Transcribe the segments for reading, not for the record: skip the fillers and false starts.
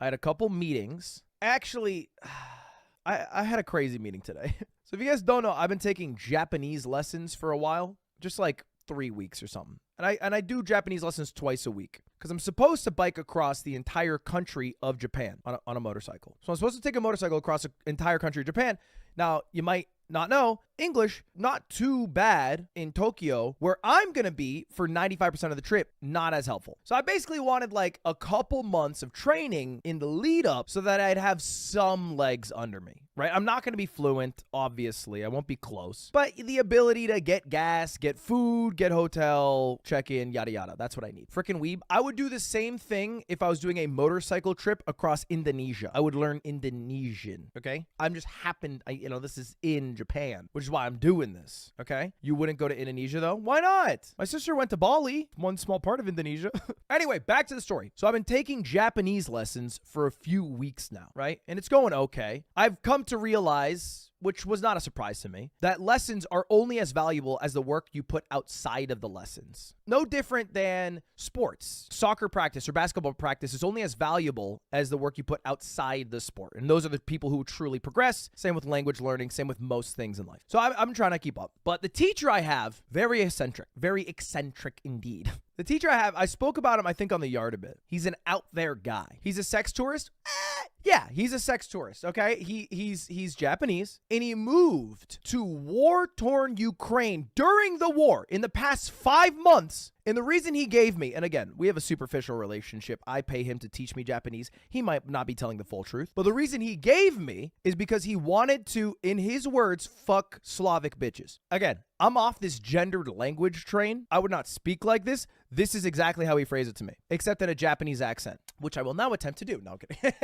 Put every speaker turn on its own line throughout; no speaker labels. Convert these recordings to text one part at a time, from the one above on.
I had a couple meetings. Actually, I had a crazy meeting today. So if you guys don't know, I've been taking Japanese lessons for a while, just like 3 weeks or something. And I do Japanese lessons twice a week because I'm supposed to bike across the entire country of Japan on a motorcycle. So I'm supposed to take a motorcycle across the entire country of Japan. Now, you might not know, English, not too bad in Tokyo, where I'm going to be for 95% of the trip, not as helpful. So I basically wanted like a couple months of training in the lead up so that I'd have some legs under me, right? I'm not going to be fluent, obviously. I won't be close. But the ability to get gas, get food, get hotel, check in, yada, yada. That's what I need. Frickin' weeb. I would do the same thing if I was doing a motorcycle trip across Indonesia. I would learn Indonesian, okay? I'm just happened, this is in Japan, which is why I'm doing this, okay? You wouldn't go to Indonesia, though? Why not? My sister went to Bali, one small part of Indonesia. Anyway, back to the story. So I've been taking Japanese lessons for a few weeks now, right? And it's going okay. I've come to realize, which was not a surprise to me, that lessons are only as valuable as the work you put outside of the lessons. No different than sports. Soccer practice or basketball practice is only as valuable as the work you put outside the sport. And those are the people who truly progress. Same with language learning, same with most things in life. So I'm trying to keep up. But the teacher I have, very eccentric indeed. The teacher I have, I spoke about him, I think, on the yard a bit. He's an out there guy. He's a sex tourist. Yeah, he's a sex tourist, okay? He's Japanese, and he moved to war-torn Ukraine during the war in the past 5 months. And the reason he gave me, and again, we have a superficial relationship. I pay him to teach me Japanese. He might not be telling the full truth. But the reason he gave me is because he wanted to, in his words, fuck Slavic bitches. Again, I'm off this gendered language train. I would not speak like this. This is exactly how he phrased it to me, except in a Japanese accent, which I will now attempt to do. No, I'm kidding.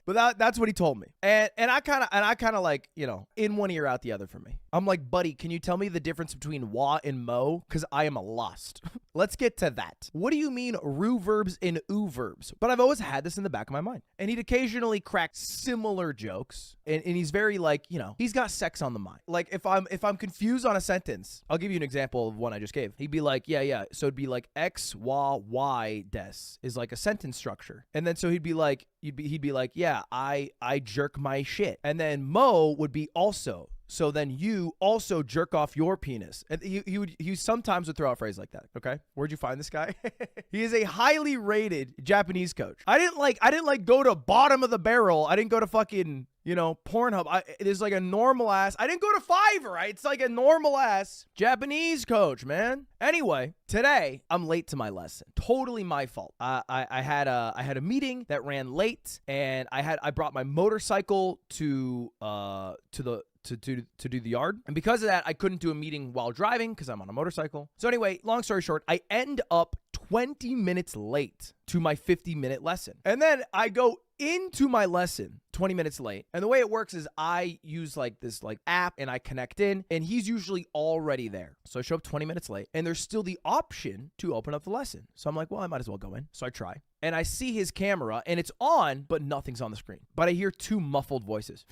But that's what he told me. And I kind of like, in one ear out the other for me. I'm like, buddy, can you tell me the difference between wa and mo? Because I am lost. Let's get to that. What do you mean ru verbs and oo verbs? But I've always had this in the back of my mind. And he'd occasionally crack similar jokes. And he's very like, he's got sex on the mind. Like if I'm confused on a sentence, I'll give you an example of one I just gave. He'd be like, yeah. So it'd be like X, wa, Y, des is like a sentence structure. And then so he'd be like, yeah, I jerk my shit. And then mo would be also. So then you also jerk off your penis. And he sometimes would throw out a phrase like that. Okay. Where'd you find this guy? He is a highly rated Japanese coach. I didn't go to bottom of the barrel. I didn't go to fucking, Pornhub. There's like a normal ass. I didn't go to Fiverr, right? It's like a normal ass Japanese coach, man. Anyway, today I'm late to my lesson. Totally my fault. I had a meeting that ran late, and I brought my motorcycle to do the yard. And because of that, I couldn't do a meeting while driving because I'm on a motorcycle. So anyway, long story short, I end up 20 minutes late to my 50-minute lesson. And then I go into my lesson 20 minutes late. And the way it works is I use this app and I connect in, and he's usually already there. So I show up 20 minutes late, and there's still the option to open up the lesson. So I'm like, well, I might as well go in. So I try. And I see his camera, and it's on, but nothing's on the screen. But I hear two muffled voices.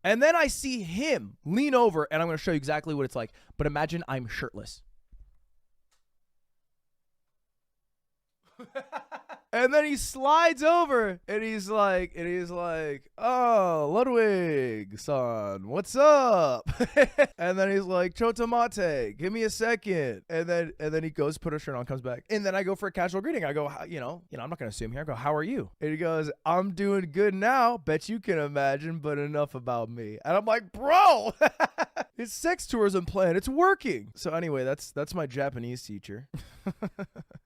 And then I see him lean over, and I'm going to show you exactly what it's like. But imagine I'm shirtless. And then he slides over, and he's like, oh, Ludwig, son, what's up? And then he's like, Chotomate, give me a second. And then he goes, put a shirt on, comes back. And then I go for a casual greeting. I go, I'm not going to assume here. I go, how are you? And he goes, I'm doing good now. Bet you can imagine, but enough about me. And I'm like, bro, his sex tourism plan, it's working. So anyway, that's my Japanese teacher.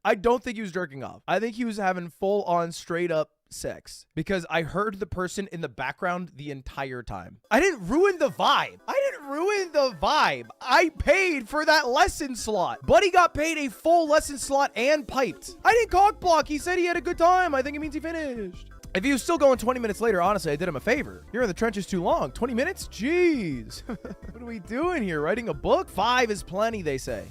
I don't think he was jerking off. I think he was having full on straight up sex because I heard the person in the background the entire time. I didn't ruin the vibe. I paid for that lesson slot. Buddy got paid a full lesson slot and piped. I didn't cock block. He said he had a good time. I think it means he finished. If he was still going 20 minutes later, honestly, I did him a favor. You're in the trenches too long. 20 minutes? Jeez. What are we doing here? Writing a book? 5 is plenty, they say.